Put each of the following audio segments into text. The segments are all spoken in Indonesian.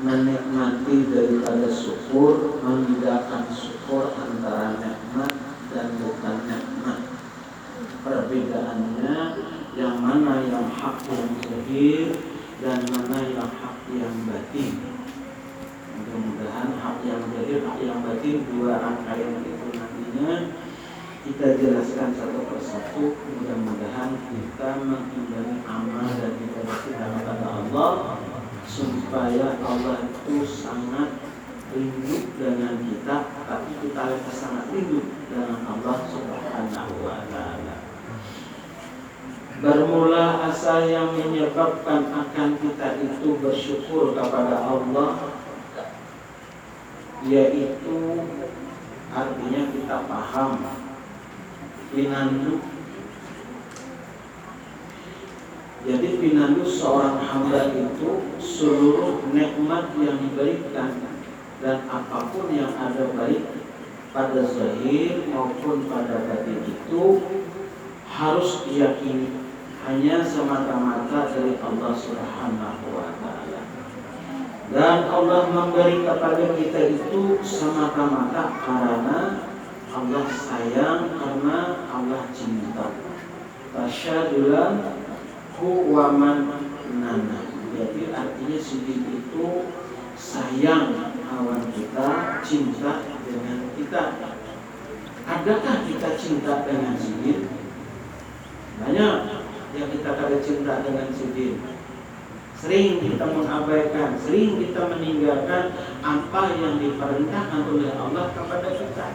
menikmati daripada syukur, membedakan syukur antara nikmat dan bukan nikmat. Perbedaannya yang mana yang hak yang zahir dan mana yang hak yang batin. Mudah-mudahan hak yang zahir, hak yang batin, dua rangkaian itu nantinya kita jelaskan satu persatu. Mudah-mudahan kita mengimbangi amal dan ibadah kita kepada Allah, supaya Allah itu sangat rindu dengan kita, tapi kita lebih sangat rindu dengan Allah Subhanahu wa Ta'ala. Bermula asal yang menyebabkan akan kita itu bersyukur kepada Allah, yaitu artinya kita paham pinandu. Jadi pinandu seorang hamba itu seluruh nikmat yang diberikan dan apapun yang ada baik pada zahir maupun pada batin itu harus diyakini hanya semata-mata dari Allah Subhanahu wa Ta'ala. Dan Allah memberi kepada kita itu semata-mata karena Allah sayang, karena Allah cinta. Tasyadulan huwaman nana. Jadi artinya sidin itu sayang awan kita, cinta dengan kita. Adakah kita cinta dengan sidin? Banyak yang kita kada cinta dengan sidin. Sering kita mengabaikan, sering kita meninggalkan apa yang diperintahkan oleh Allah kepada kita.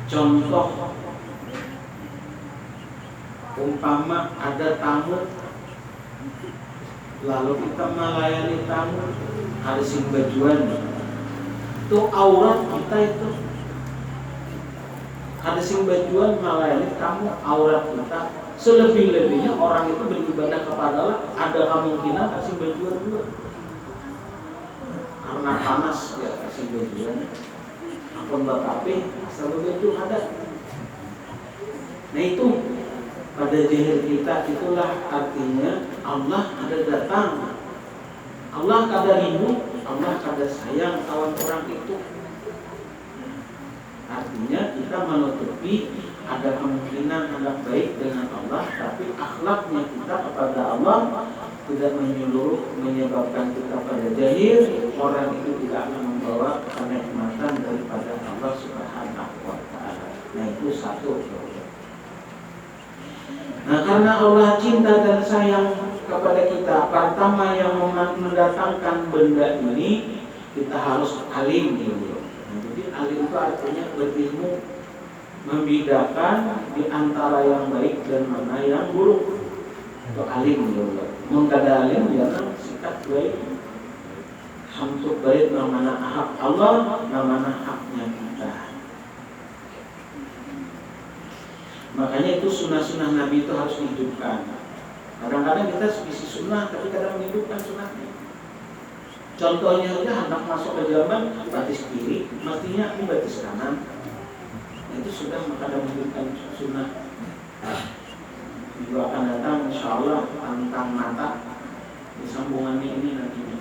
Contoh, umpama ada tamu, lalu kita melayani tamu, ada sing bajuan, itu aurat kita itu. Ada sing bajuan melayani tamu, aurat kita. Selebih-lebihnya orang itu beribadah kepada Allah, ada kemungkinan kasih bajuan juga. Karena panas ya kasih bajuan. Ampun tetapi asal baju ada. Nah itu pada zahir kita itulah artinya Allah ada datang, Allah kada rindu, Allah kada sayang kawan orang itu. Artinya kita menutupi ada kemungkinan anak baik dengan Allah, tapi akhlaknya kita kepada Allah tidak menyeluruh menyebabkan kita pada zahir orang itu tidak akan membawa kenikmatan daripada Allah Subhanahu wa Ta'ala. Nah itu satu. Nah karena Allah cinta dan sayang kepada kita, pertama yang mendatangkan benda ini kita harus alim dulu. Nah, jadi alim itu artinya berilmu, membedakan di antara yang baik dan mana yang buruk. Itu alim dulu. Mengkada alim dia sikat baik, untuk baik mana hak Allah, mana haknya kita. Makanya itu sunnah-sunnah Nabi itu harus dihidupkan. Kadang-kadang kita isi sunnah, tapi kadang menghidupkan sunnahnya. Contohnya saja hendak masuk ke jalan batis kiri, mestinya ini batis kanan. Itu sudah kadang menghidupkan sunnah. Minggu akan datang, insya Allah tentang mata di sambungannya ini nantinya.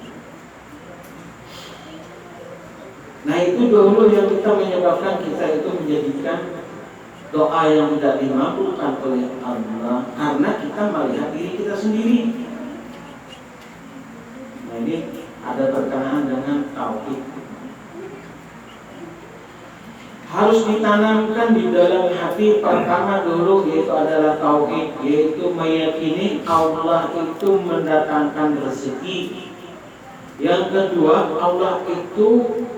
Nah itu dulu yang kita menyebabkan kita itu menjadikan doa yang tidak dimabulkan oleh Allah karena kita melihat diri kita sendiri. Nah ini ada berkenaan dengan tauhid. Harus ditanamkan di dalam hati pertama dulu yaitu adalah tauhid, yaitu meyakini Allah itu mendatangkan rezeki. Yang kedua, Allah itu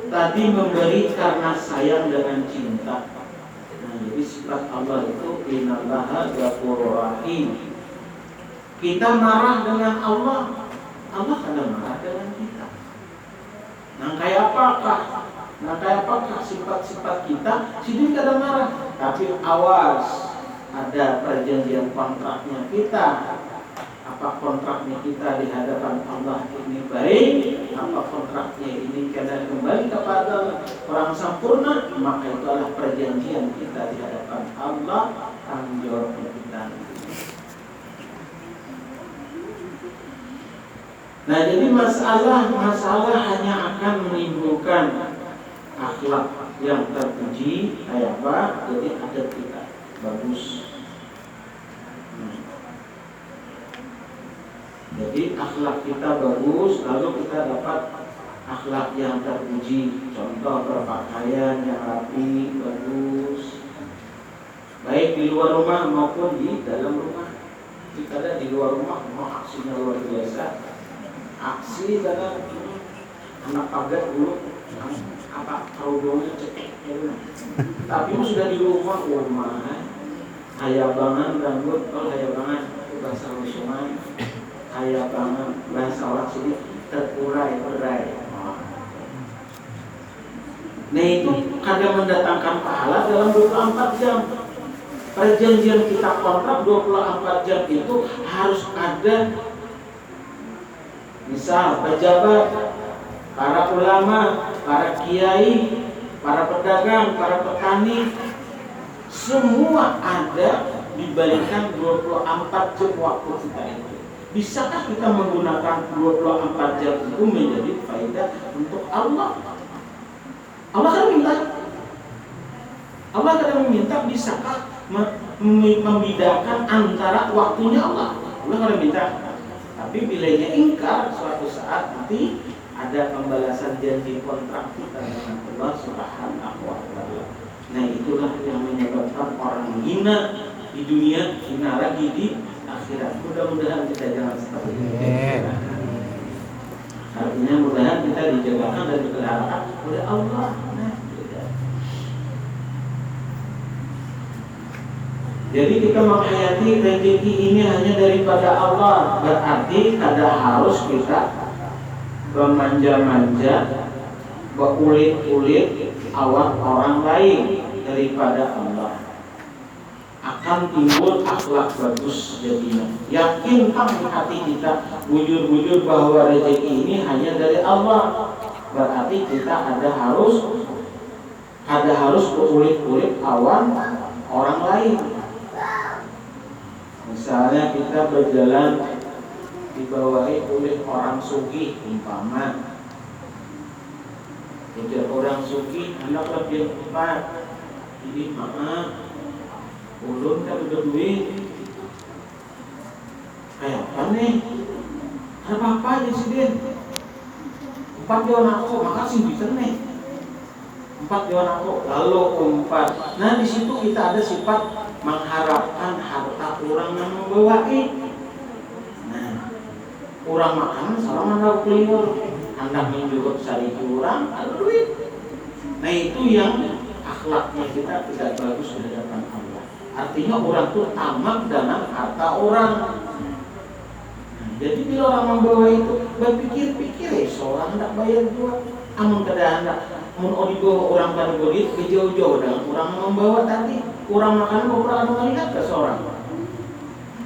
tadi memberi karena sayang dengan cinta. Jadi sifat Allah itu innallaha ghafurur rahim. Kita marah dengan Allah, Allah kada marah dengan kita. Nah kayak apakah sifat-sifat kita? Sini kada marah, tapi awas, ada perjanjian kontraknya kita. Apa kontraknya kita di hadapan Allah ini baik, apa kontraknya ini kada kembali kepada orang sempurna, maka itu adalah perjanjian kita di hadapan Allah, tanggung jawab kita. Nah, jadi masalah hanya akan menimbulkan akhlak yang terpuji, kayak apa? Jadi adat kita bagus. Jadi akhlak kita bagus, lalu kita dapat akhlak yang terpuji. Contoh berpakaian yang rapi, bagus, baik di luar rumah maupun di dalam rumah. Jika ada di luar rumah, aksinya luar biasa. Aksi dalam anak pagar dulu apa kerudungnya cekek gitu. Tapi sudah di rumah hayabangan rambut, hayabangan itu bahasa musuhan, hayabangan bahasa orang sini terurai-urai. Nah itu kadang mendatangkan pahala dalam 24 jam. Perjanjian kita kontrak 24 jam itu harus ada, misal pejabat, para ulama, para kiai, para pedagang, para petani, semua ada dibalikan 24 jam waktu kita itu. Bisakah kita menggunakan 24 jam itu menjadi faedah untuk Allah? Allah kadang meminta bisakah membedakan antara waktunya Allah kadang minta. Tapi bilanya ingkar, suatu saat nanti ada pembalasan janji kontrak kita dengan Allah Subhanahu wa ta'ala. Nah itulah yang menyebabkan orang hina di dunia, hina lagi di akhirat. Mudah-mudahan kita jangan seperti itu. Artinya mudah-mudahan kita dijagakan dan dipelihara oleh Allah. Jadi kita menghayati rezeki ini hanya daripada Allah. Berarti kada harus kita bermanja-manja, berulit-ulit awak orang lain daripada Allah. Akan timbul akhlak bagus jadinya. Yakinkan di hati kita, bujur-bujur bahwa rezeki ini hanya dari Allah. Berarti kita harus berulit-ulit awak orang lain. Misalnya kita berjalan dibawahi oleh orang sugih, umpama kejar orang sugih, anak lebih empat, jadi maaf, ulun kan udah duit, kayak apa nih? Apa aja sih Din? 4 jual aku, makasih bisa nih. 4 jual aku, lalu 4. Nah di situ kita ada sifat mengharapkan harta orang yang membawai. Nah, orang makan salah mana kelingur, hendak menjurut sari kurang ada duit. Nah itu yang akhlaknya kita tidak bagus di hadapan Allah. Artinya orang itu tamak dalam harta orang. Nah, jadi bila orang membawa itu berpikir-pikir, seorang hendak bayar dua, amun kada hendak mun dibawa orang pada duit jauh-jauh dengan orang membawa tadi. Kurang makan kurang melihat ke seorang.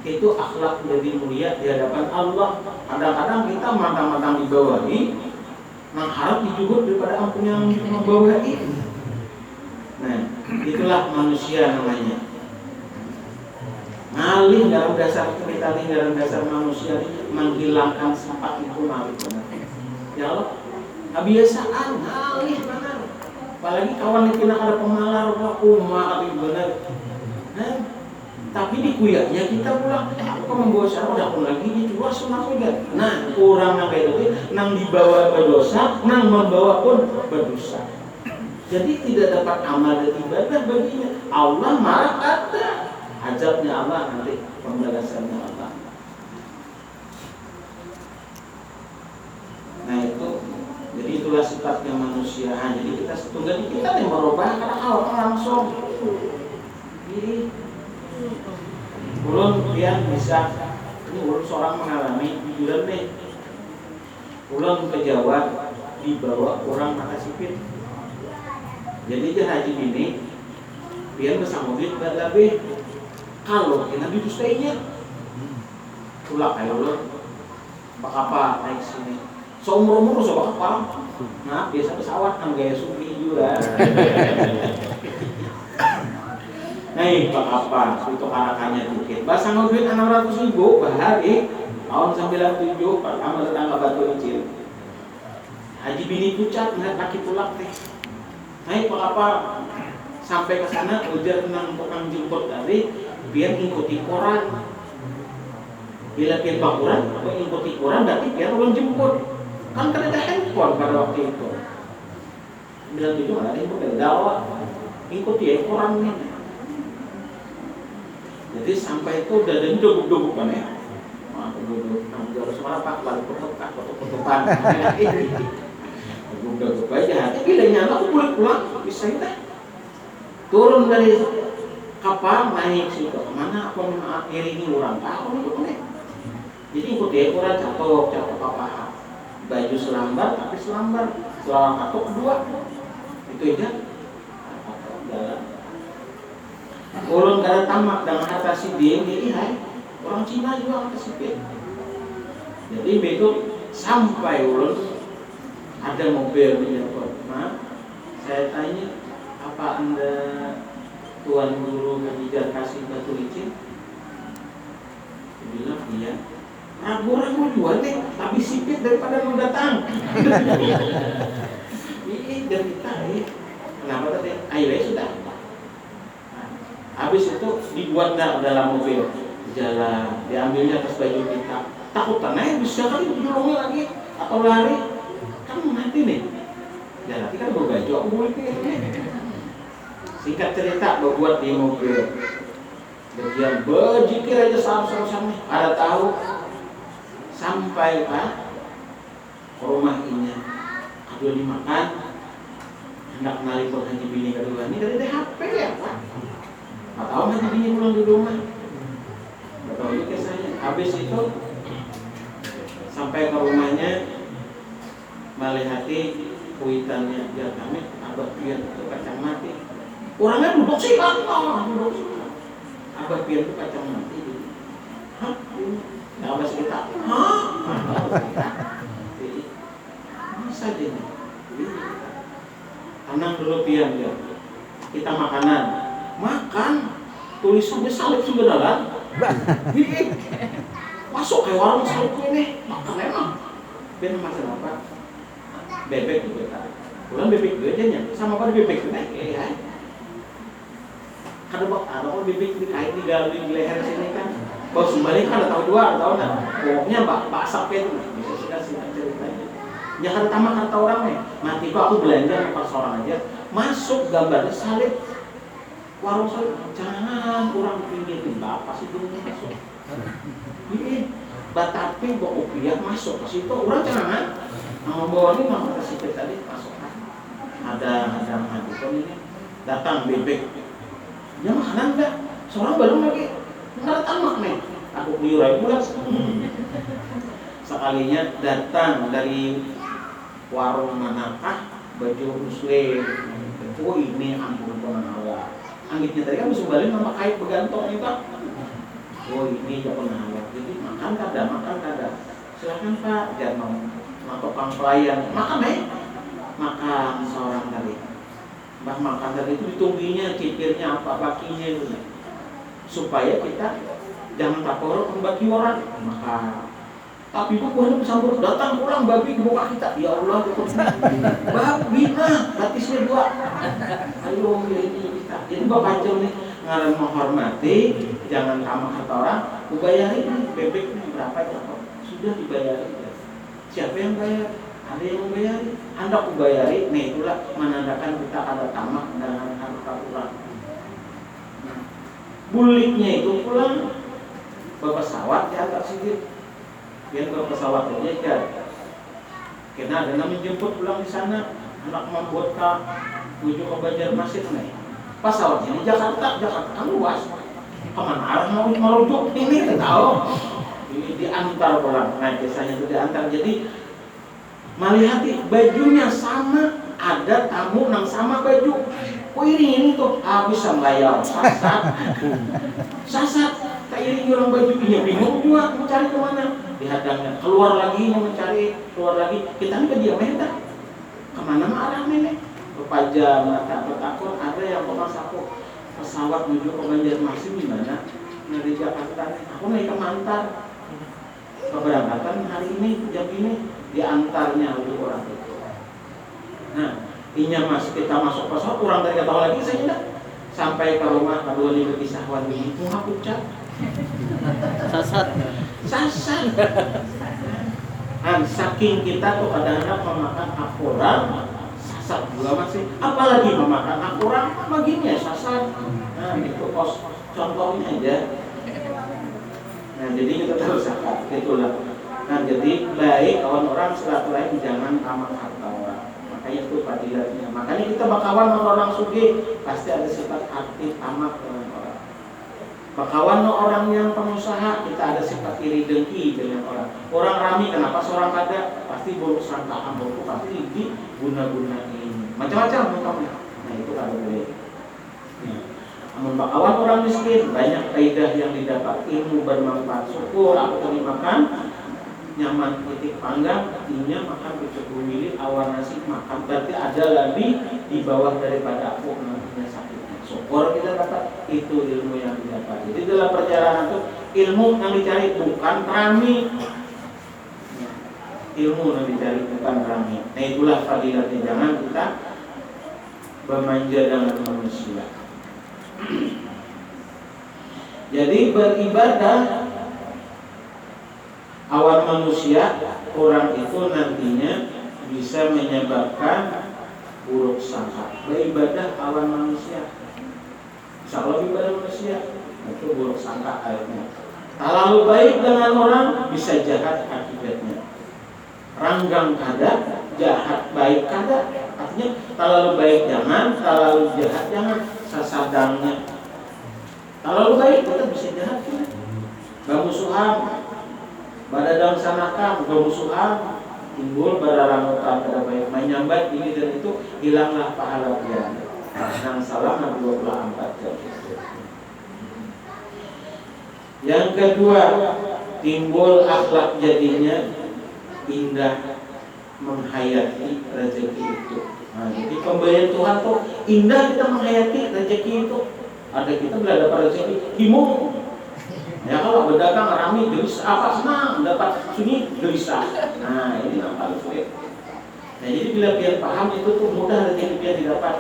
Itu akhlak menjadi mulia di hadapan Allah. Kadang-kadang kita matang-matang dibawahi, mengharap dijubur daripada ampun yang membawahi. Nah, itulah manusia namanya. Malih dalam dasar kita ini, dalam dasar manusia ini, menghilangkan sifat itu malih benar. Ya Allah, kebiasaan malih benar. Apalagi kawan yang kena ada pemalar, tapi benar. Nah, tapi di kuyaknya kita pulang, aku membawa syarah, udah pun lagi itu luas sunat juga. Nah, kurang yang kayak itu, nang dibawa berdosa, nang membawa pun berdosa. Jadi tidak dapat amal dan ibadah baginya. Allah marah ada, azabnya Allah nanti, pembalasannya Allah. Nah itu. Jadi itulah sifatnya manusia. Jadi kita setunggal kita yang merubah karena awal langsung. Jadi ulun pian bisa, ini ulun seorang mengalami jujuran nih. Ulun ke Jawa dibawa orang mata sipit. Jadi dia haji ini pian bersama mobil lebih kalau kita didustainya. Tulak kayak ulun. Apa naik sini. Seumur-umur sobat apa? Nah, biasa pesawat kan gaya suki juga. Nih, Pak apa? Itu harakannya dikit. Basang duit 600.000 per hari. Tahun 97 pertama tetangga Haji bini pucat ngeliat kaki tulak teh. Naik Pak apa sampai ke sana ujar tenang tukang jemput tadi biar ngikuti koran. Bila pian bakuran atau ngikuti koran berarti biar ulang jemput. Kan ada handphone pada waktu itu. Bila tujuh ada itu kendala ngikuti koran ini. Jadi sampai itu udah ada duduk kan ya. Duduk hampir suara Pak lalu foto-fotoan. Udah aja, tapi dia aku boleh pulang, bisa kita turun dari kapal naik situ kemana aku iringi orang tahu itu nih. Jadi ikut dia kurang catok apa baju selambar tapi selambar selang katok kedua itu aja jalan. Ulun kada tamak dengan atasi dia orang Cina juga atasi dia. Jadi begitu sampai ulun ada mobil di airport. Maaf, saya tanya, apa Anda Tuan Guru mengajar kasih batu licin? Dia bilang, iya. Ragu-ragu juga deh, lebih sipit daripada mau datang. Ini dan kita, kenapa tadi? Ayo sudah. Nah, habis itu dibuat dalam mobil, jalan, diambilnya atas baju kita. Takut tanah bisa kali dilongi lagi atau lari. Kamu nanti nih, ya nanti kan berbaju aku boleh singkat cerita berbuat di mobil bagian berjikir aja sama-sama ada tahu sampai Pak ke rumah ini aduh dimakan hendak kenali haji bini kedua ini dari HP ya Pak nggak tahu haji bini pulang di rumah nggak tahu juga saya habis itu sampai ke rumahnya melihati kuitannya biar kami abah biar itu kacang mati orangnya duduk sih kan duduk abah biar itu kacang mati hah? Nggak abah sekitar hah? Masa dia tenang dulu biar kita makanan makan tulis sampai salib sudah dalam masuk ke warung salib ini makan emang biar makan apa bebek juga tak. Ulang bebek juga aja sama pada bebek juga ya. Kada bak ada bebek dikait di dalam di leher sini kan. Bos kembali kan tahu dua tahu nah. Pokoknya bak sampai itu bisa sudah ceritanya. Ya kada tamak kata orang nih. Mati kok aku belanja pas orang aja. Masuk gambarnya salib. Warung salib jangan kurang pinggirin bapak sih dulu masuk. Ini batapi bawa kopiah masuk ke situ orang jangan. Mau bawa ini mau kasih tadi masuk ada handphone ini datang bebek dia makanan enggak seorang baru lagi enggak tamak nih aku beli bulan sekalinya datang dari warung manakah baju muslim oh ini ampun Allah anggitnya tadi kan bisa balik sama kait bergantung itu oh ini jangan Allah jadi makan kada silakan Pak jangan atau tukang pelayan makan makan seorang kali bah makan tadi itu ditungguinya cipirnya apa bakinya itu supaya kita jangan taporok membagi orang makan tapi itu Tuhan bersambut datang pulang babi ke muka kita ya Allah babi batisnya dua ayo ini kita jadi bapak aja nih ngaran menghormati jangan tamak kata orang aku bayarin bebek berapa ya sudah dibayarin siapa yang bayar? Ada yang membayari. Anda aku bayari, nah itulah menandakan kita ada tamak dengan harta kurang. Nah, buliknya itu pulang berpesawat di atas sedikit. Biar berpesawat aja kan. Karena ada yang menjemput pulang di sana, anak membuat tujuh ke Banjarmasin nih. Pesawatnya di Jakarta kan luas. Kemana arah mau merujuk ini kita tahu. Diantar orang, nah biasanya itu diantar jadi melihati bajunya sama ada tamu yang sama baju kok ini tuh bisa melayar sasat tak iring orang bajunya bingung juga mau cari kemana dihadangnya keluar lagi mau mencari keluar lagi kita ini dia minta kemana mah arah nenek berpajam takut ada yang bawa sapu pesawat menuju ke Banjarmasin di mana dari Jakarta aku naik ke Mantar keberangkatan hari ini jam ini diantarnya oleh orang itu Nah, inya masuk kita masuk pesawat, kurang dari tahu lagi saya tidak sampai ke rumah kedua lima kisahwan ini mau hapus cat Sasat. Kan saking kita tuh kadang-kadang memakan hak orang sasat juga masih, apalagi memakan hak orang begini ya sasat. Nah itu contohnya aja. Nah jadi kita terus zakat itulah. Nah jadi baik kawan orang silaturahim jangan tamak harta orang. Makanya itu fadilatnya. Makanya kita bakawan sama orang sugih pasti ada sifat aktif tamak dengan orang. Bakawan sama orang yang pengusaha kita ada sifat iri dengki dengan orang. Orang rami kenapa seorang kada pasti buruk sangka buruk pasti diguna-gunain macam-macam contohnya. Nah itu kada boleh. Namun bakawan orang miskin banyak kaidah yang didapat, ilmu bermanfaat, syukur aku tadi makan nyaman titik panggang, artinya makan cukup milik awal nasi makan berarti ada lebih di bawah daripada aku nantinya sakitnya. Syukur kita dapat itu ilmu yang didapat. Jadi dalam perjalanan itu ilmu yang dicari bukan rami. Ilmu yang dicari bukan rami. Nah itulah fadilatnya, jangan kita bermanja dengan manusia. Jadi beribadah awal manusia orang itu nantinya bisa menyebabkan buruk sangka. Beribadah awal manusia, insya Allah ibadah manusia itu buruk sangka akhirnya. Terlalu baik dengan orang bisa jahat akibatnya. Ranggang kada, jahat baik kada. Artinya terlalu baik jangan, terlalu jahat jangan. Sasadangnya terlalu baik kita bisa jahat kan? Bamusuhan badadang sanakan, bamusuhan timbul bararangutan kada baik menyambat ini dan itu hilanglah pahala dia. Nang salam 24 jam. Yang kedua timbul akhlak jadinya indah menghayati rezeki itu. Nah, jadi pemberian Tuhan tuh indah kita menghayati rezeki itu. Ada kita bila dapat rezeki, himo. Ya kalau berdagang rame gelis apa senang dapat sunyi gelisah. Nah ini yang paling sulit. Nah jadi bila biar paham itu tuh mudah rezeki dia didapat.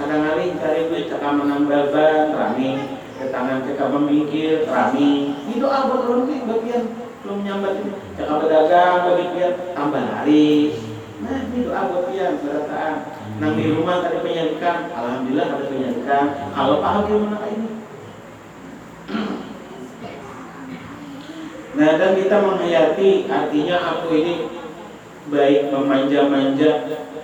Kadang-kadang cari duit cakap menambal ban rame, ke tangan cakap memikir rame. Ini doa buat orang tuh bagian belum nyambat ini. Cakap berdagang bagi biar tambah laris. Nah ini doa buat dia berataan. Nang di rumah tadi penyelidikan, alhamdulillah ada penyelidikan. Kalau paham gimana ini? Nah dan kita menghayati artinya aku ini baik memanja-manja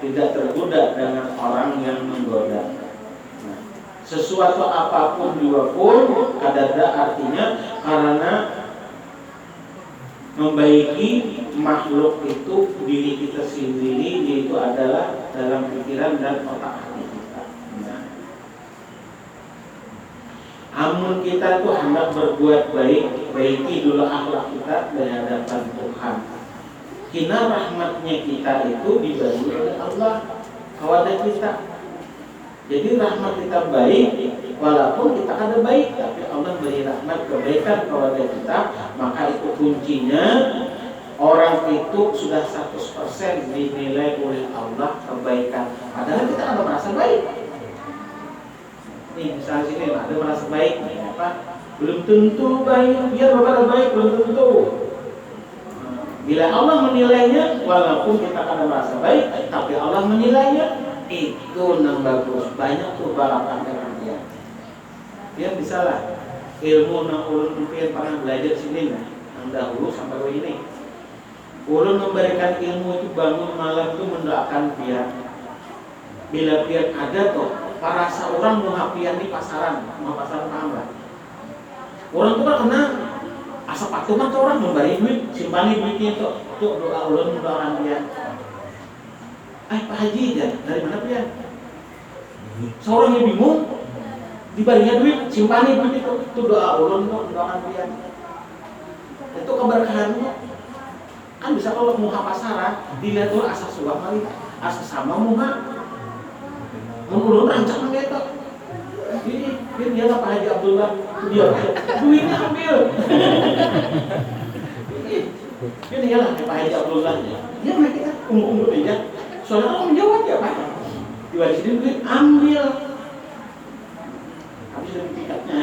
tidak tergoda dengan orang yang menggoda. Nah, sesuatu apapun juga pun kadada artinya karena membaiki makhluk itu diri kita sendiri yaitu adalah dalam pikiran dan otak hati kita. Nah, amun kita tuh hendak berbuat baik, baiki dulu akhlak kita di hadapan Tuhan. Kina rahmatnya kita itu dibagi oleh Allah kepada kita. Jadi rahmat kita baik, walaupun kita ada baik, tapi Allah beri rahmat kebaikan kepada kita, maka itu kuncinya orang itu sudah 100% dinilai oleh Allah kebaikan. Padahal kita ada merasa baik. Nih misalnya sini ada merasa baik, apa? Belum tentu baik, biar berkata baik belum tentu. Bila Allah menilainya, walaupun kita ada merasa baik, tapi Allah menilainya itu yang bagus. Banyak tuh balapan dengan dia. Dia bisa lah ilmu yang ulun mungkin pernah belajar sini lah, yang dahulu sampai ini. Ulun memberikan ilmu itu bangun malam itu mendoakan dia. Bila dia ada tuh, para seorang muhafian di pasaran, pasaran tambah. Orang tuh kan kena asap patungan tuh orang memberi duit, simpani duitnya tuh doa ulun mendoakan dia. Pak Haji ya, dari mana dia? Seorang yang bingung, diberinya duit, simpani duit itu doa ulun tuh mendoakan dia. Itu keberkahannya. Kan bisa kalau muha pasaran dilihat tuh asa suah kali, asa sama muha. Ulun rancang gitu. Ini dia Pak Haji Abdullah, dia duitnya ambil. Ini ya lah Pak Haji Abdullah. Dia mereka ungu-ungu dia. saudara menjawab ya Pak. Diwajibin duit ambil. Habis dari tiketnya.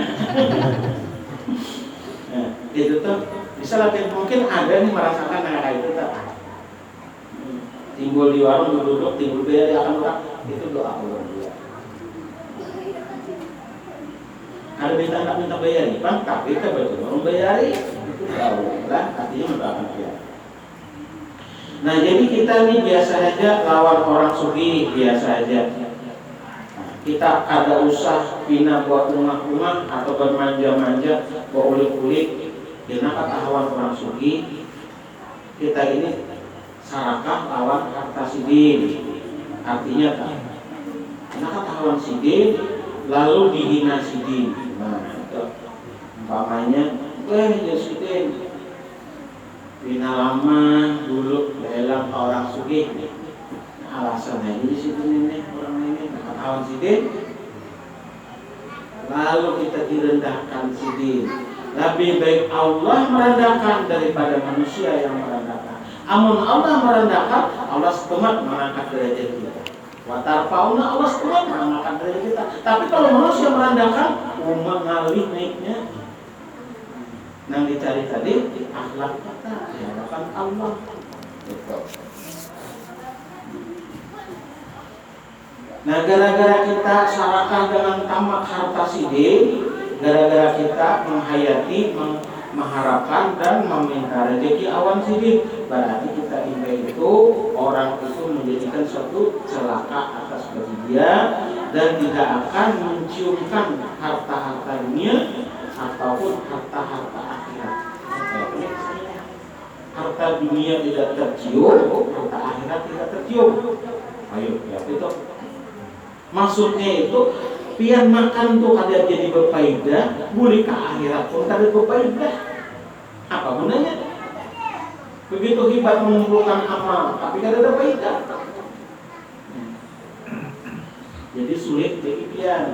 Nah, itu tuh bisa latihan mungkin ada nih merasakan kayak itu tak. Timbul di warung duduk, timbul bayar di akan orang itu doa orang dia. Ada minta bayar nih, Bang, tapi kita betul orang bayari itu doa lah, artinya mendoakan dia. Nah jadi kita nih biasa aja lawan orang sugih biasa aja. Kita ada usah bina buat rumah-rumah atau bermanja-manja buat ulik-ulik. Kenapa tahawan orang sugih? Kita ini sarakah lawan harta sidin. Artinya kan, kenapa tahawan sidin lalu dihina sidin. Nah itu umpamanya, ya sidin bina lama dulu dalam orang sugih. Alasannya di situ nih orang ini kawan sidin, lalu kita direndahkan sidin. Lebih baik Allah merendahkan daripada manusia yang merendahkan. Amun Allah merendahkan, Allah setemat mengangkat derajat kita. Watarfauna Allah setemat mengangkat derajat kita. Tapi kalau manusia merendahkan, mengalih naiknya. Yang dicari tadi akhlak kita di hadapan Allah. Betul. Nah, gara-gara kita sarakah dengan tamak harta sidin, gara-gara kita menghayati, mengharapkan dan meminta rezeki awan sidin, berarti kita ini itu orang itu menjadikan suatu celaka atas bagi dia dan tidak akan menciumkan harta-harta dunia ataupun harta-harta akhirat. Harta dunia tidak tercium, harta akhirat tidak tercium. Ayo, ya itu. Maksudnya itu pian makan tuh kada jadi berfaedah, boleh ke akhirat pun kada berfaedah. Apa gunanya? Begitu hebat mengumpulkan amal, tapi kada ada faedah. Jadi sulit jadi pian.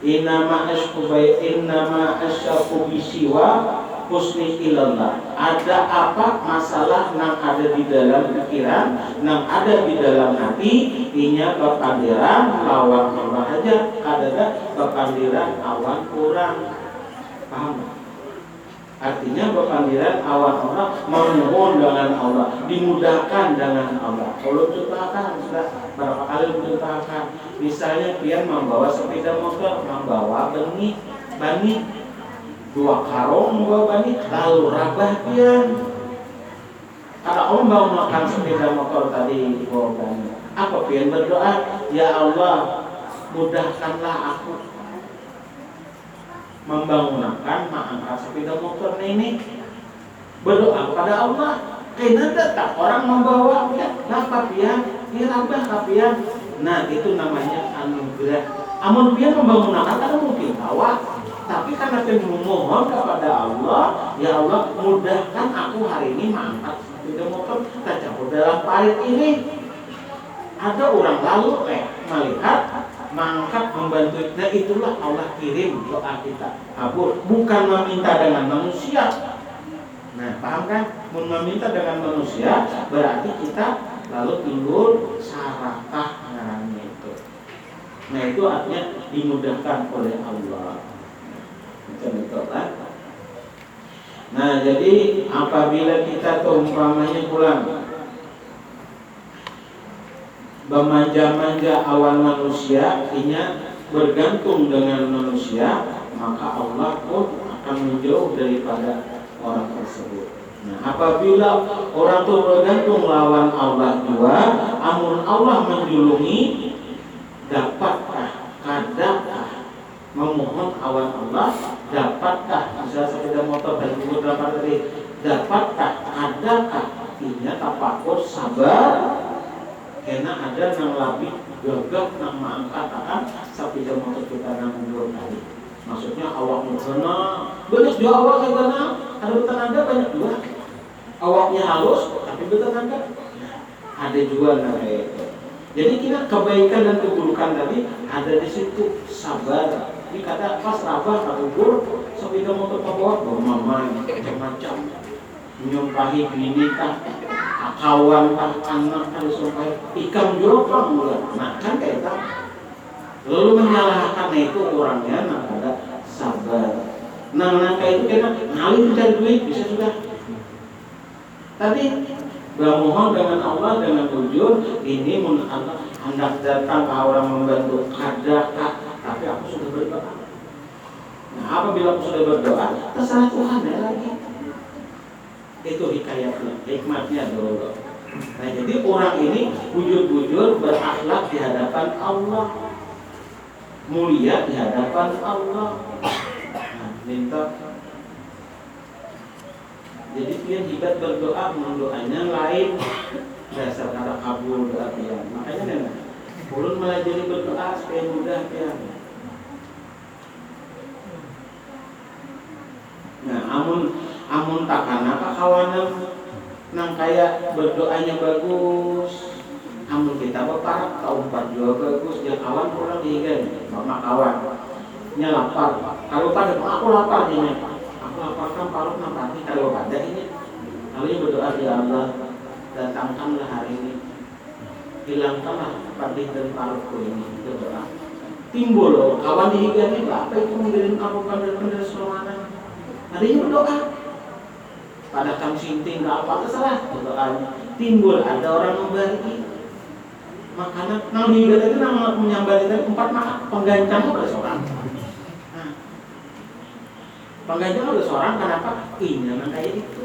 Innama asyaqu bisiwa husni ilallah. Ada apa masalah yang ada di dalam pikiran, yang ada di dalam hati, inya berpandiran lawan Allah aja, ada berpandiran awan kurang. Paham? Artinya berpandiran awan Allah, memohon dengan Allah, dimudahkan dengan Allah. Kalau contohkan sudah berapa kali mencontohkan, misalnya pian membawa sepeda motor, membawa bani 2 karung membawa bani, lalu rabah pian. Kalau om mau makan sepeda motor tadi bawa bani, apa pian berdoa? Ya Allah, mudahkanlah aku membangunkan mengangkat sepeda motor ini. Berdoa kepada Allah. Karena tetap orang membawa ya, kenapa pian? Ya rabah pian. Nah itu namanya anugerah. Amun pian membangunkan kan mungkin tawa, tapi karena pian memohon kepada Allah, ya Allah mudahkan aku hari ini mengangkat sepeda motor tercampur dalam parit ini. Ada orang lalu melihat mangkat membantu. Nah itulah Allah kirim doa kita kabul, bukan meminta dengan manusia. Nah paham kan? Meminta dengan manusia berarti kita lalu timbul sarakah ngarannya itu. Nah itu artinya dimudahkan oleh Allah. Betul kan? Nah jadi apabila kita umpamanya pulang bermanja-manja awan manusia, inya bergantung dengan manusia, maka Allah pun akan menjauh daripada orang tersebut. Nah, apabila orang itu bergantung lawan Allah juga, amun Allah menjulungi, dapatkah, kadakah memohon awan Allah, dapatkah bisa sepeda motor dan ibu dapat tadi, dapatkah, adakah, inya tapakur sabar. Karena ada yang lebih gagah yang mengatakan sepeda motor kita yang mundur tadi. Maksudnya awaknya kena, banyak juga awaknya kena, ada tenaga banyak juga. Awaknya halus, tapi bertenaga. Ada juga kayak itu. Jadi kita kebaikan dan keburukan tadi ada di situ, sabar. Ini kata pas rabah kabur, sepeda motor ke bawah bermamai macam-macam, menyumpahi bini kah, kawan anak kan sampai ikam juropang mulai. Nah kan kayak itu. Lalu menyalahkan itu orangnya nah ada sabar. Nah kayak itu kita ngalir cari duit bisa sudah. Tadi bermohon dengan Allah dengan jujur ini hendak datang ke orang membantu kadakah, tapi aku sudah berdoa. Nah apabila aku sudah berdoa terserah Tuhan ya lagi. Itu hikayatnya, hikmatnya dulu. Nah jadi orang ini bujur-bujur berakhlak di hadapan Allah, mulia di hadapan Allah. Nah, minta. Jadi dia hebat berdoa, doanya lain dasar kata kabul doa dia. Makanya kan, ulun malah jadi berdoa supaya mudah dia. Nah, amun takana kawanan nang kaya berdoanya bagus, amun kita beparak tahun 4 juga bagus, dia kawan kurang dihigan, mama kawan lapar, kalau pada aku lapar ini, aku lapar kan parut nampati kalau pada ini, lalu berdoa ya Allah, datangkanlah hari ini, hilangkanlah pedih dan parutku ini, berdoa. Timbul loh, kawan dihigan ini, apa itu mengirim aku pandai-pandai semuanya. Ada yang berdoa pada kamu sinting gak apa terserah berdoanya. Timbul ada orang memberi makanan. Nang dihigat itu nang menyambari tadi 4 makan penggancang ada seorang. Nah, penggancang ada seorang kenapa? Ini yang kayak itu.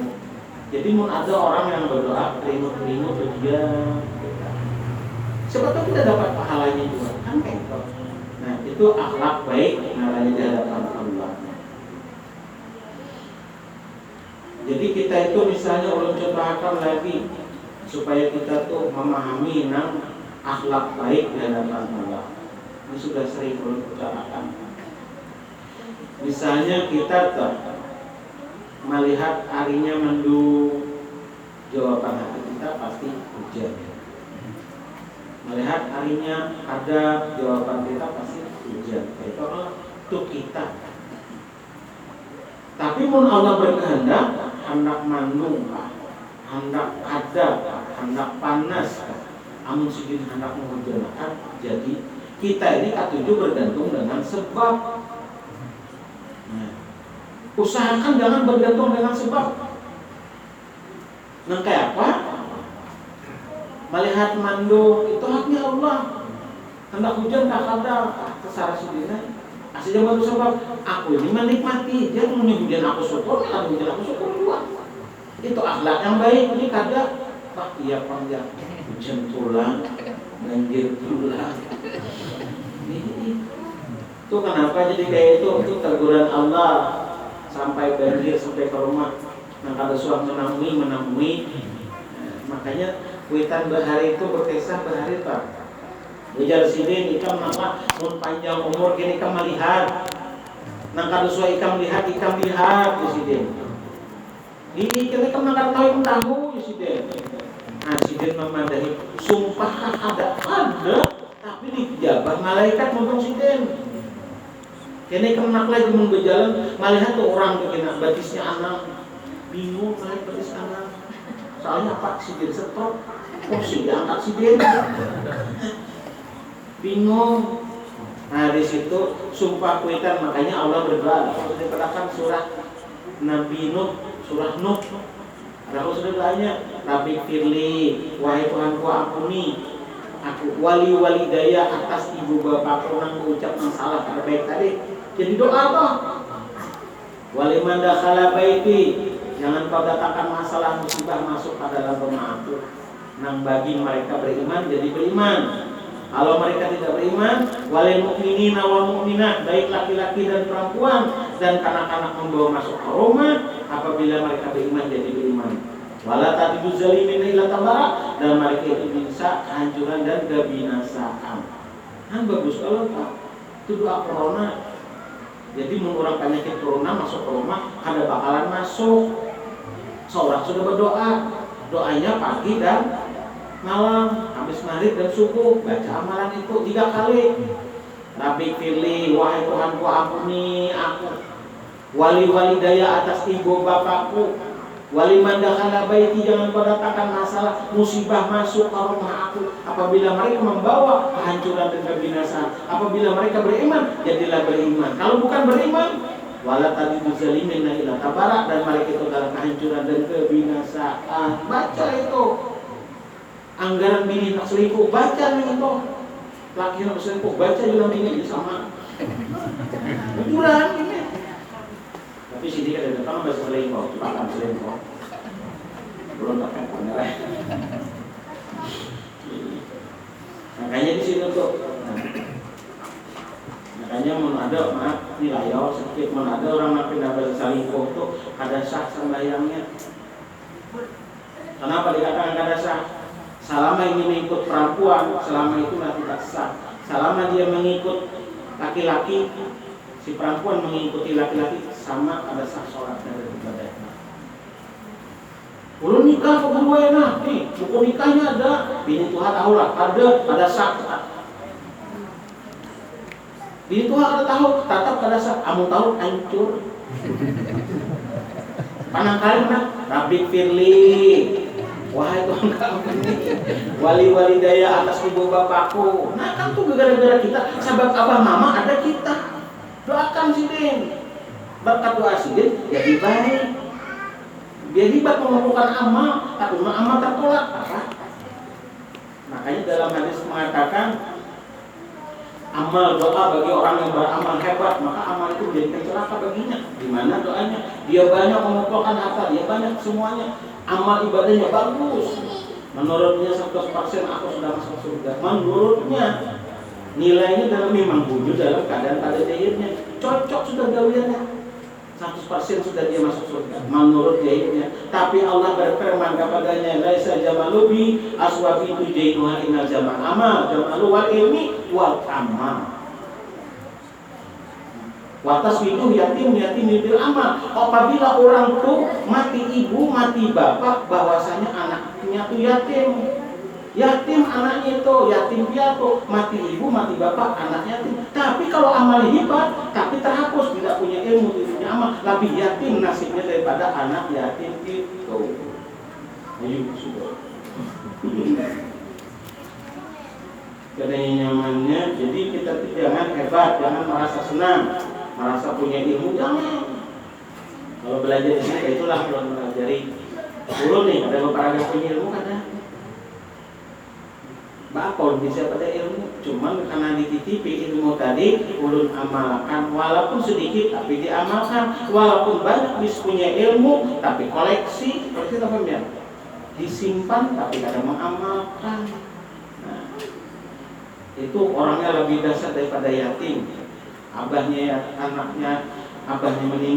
Jadi mau ada orang yang berdoa terima dia. Siapa tahu kita dapat pahalanya juga kan kayak itu. Nah itu akhlak baik namanya di hadapan Allah. Jadi kita itu misalnya ulun contohkan lagi supaya kita tuh memahami akhlak baik di hadapan Allah. Ini sudah sering ulun bicarakan. Misalnya kita tuh melihat harinya mendung, jawaban hati kita pasti hujan. Melihat harinya ada jawaban kita pasti hujan. Itu Allah untuk kita. Tapi pun Allah berkehendak hendak mandung kah, hendak ada kah, hendak panas kah, amun sidin hendak menghujanakan. Jadi kita ini katuju bergantung dengan sebab. Nah, usahakan jangan bergantung dengan sebab. Nah kayak apa? Melihat mandung itu haknya Allah. Hendak hujan tak ada, terserah sidina. Asal jangan sebab aku ini menikmati, dia mau hujan aku syukur, kalau hujan aku syukur juga. Itu akhlak yang baik. Ini kada pak iya panjang hujan tulang, banjir tulang. Itu kenapa jadi kayak itu teguran Allah sampai banjir sampai ke rumah. Nah kada suah menamui. Makanya kuitan berhari itu berkisah berhari pak. Ujar sidin ikam nama mun panjang umur kini ikam melihat. Nang kada suai ikam lihat di sidin. Ini kini ikam nang kada tahu di sidin. Nah sidin memandai sumpah ada tapi dijabat malaikat mutung sidin. Kini ikam nak lagi mun berjalan melihat tuh orang tuh kena batisnya anak bingung melihat batis anak. Soalnya apa sidin stop. Kursi diangkat sidin. Bingung. Nah di situ sumpah kuitan makanya Allah berdoa. Kalau dikatakan surah Nabi Nuh, surah Nuh. Kalau sudah doanya Nabi Firli, wahai Tuhanku ampuni aku wali daya atas ibu bapakku nang mengucap yang salah pada baik tadi. Jadi doa apa? Wali mandakhala baiti, jangan kau datangkan masalah musibah masuk pada dalam rumahku. Nang bagi mereka beriman jadi beriman. Kalau mereka tidak beriman, walil mu'minina wal mu'minat, baik laki-laki dan perempuan dan kanak-kanak membawa masuk ke rumah, apabila mereka beriman jadi beriman. Wala tatidu zalimin illa tabara, dan mereka itu bisa kehancuran dan kebinasaan. Kan bagus kalau Pak. Itu doa corona. Jadi mengurang penyakit corona masuk ke rumah, ada bakalan masuk. Seorang sudah berdoa, doanya pagi dan malam, habis maghrib dan subuh baca amalan itu 3 kali. Rabbi firli, wahai Tuhanku ampuni aku. Wali daya atas ibu bapakku. Waliman dakhala baiti, jangan kau datangkan masalah musibah masuk ke rumah aku. Apabila mereka membawa kehancuran dan kebinasaan, apabila mereka beriman, jadilah beriman. Kalau bukan beriman, wala tajidu zalimin illa tabara, dan mereka itu dalam kehancuran dan kebinasaan. Baca itu. Anggaran bini tak selingkuh, baca nih itu. Laki nak selingkuh, baca juga bini sama. Ukuran ini. Tapi sini ada datang bahasa selingkuh, akan selingkuh. Belum tak pernah. Makanya di sini tuh. Makanya mau ada maaf dilayar sedikit, mau ada orang nak pindah bahasa selingkuh tuh ada sah sembahyangnya. Kenapa dikatakan ada sah? Selama ini mengikut perempuan, selama itu tidak sah. Selama dia mengikut laki-laki, si perempuan mengikuti laki-laki, sama ada sah sholatnya dan ibadahnya. Ulun nikah kok gue enak nih, buku nikahnya ada, bini Tuhan tahu lah, ada sah. Bini Tuhan ada tahu, tetap ada sah. Kamu tahu hancur. Panangkali mana? Rabbi Firli. Wahai Tuhan kami, wali-wali daya atas ibu bapakku. Nah kan tuh gara-gara kita, sahabat abah mama ada kita. Doakan sidin, berkat doa sidin jadi baik. Dia hebat mengumpulkan amal, tapi amal tertolak. Makanya dalam hadis mengatakan amal doa bagi orang yang beramal hebat, maka amal itu menjadi celaka baginya. Di mana doanya? Dia banyak mengumpulkan harta, dia banyak semuanya. Amal ibadahnya bagus. Menurutnya 100% aku sudah masuk surga. Menurutnya nilainya dalam memang bunyi dalam keadaan pada jahilnya. Cocok sudah gawiannya. 100% sudah dia masuk surga. Menurut jahilnya. Tapi Allah berfirman kepadanya, laisa jamalubi aswabi tujainuha inal jamal amal jamalu wal ilmi wal amal. Watas itu yatim bil amal. Apabila orang tuh mati ibu, mati bapak, bahwasanya anaknya tuh yatim. Yatim anaknya itu, yatim piatu, mati ibu, mati bapak, anak yatim. Tapi kalau amal hebat, tapi terhapus, tidak punya ilmu, tidak punya amal, lebih yatim nasibnya daripada anak yatim itu. Ayo sudah. Katanya nyamannya, jadi kita jangan hebat, jangan merasa senang. Merasa punya ilmu, jangan. Kalau belajar ini, itulah kalau mengajari. Ulun nih, ada beberapa yang punya ilmu ada. Bakal bisa pada ilmu, cuman karena dititipi ilmu tadi, ulun amalkan. Walaupun sedikit, tapi diamalkan. Walaupun banyak bisa punya ilmu, tapi koleksi apa ya? Disimpan, tapi kadang mengamalkan. Nah, itu orangnya lebih dasar daripada yatim. Abahnya, anaknya, abahnya meninggal.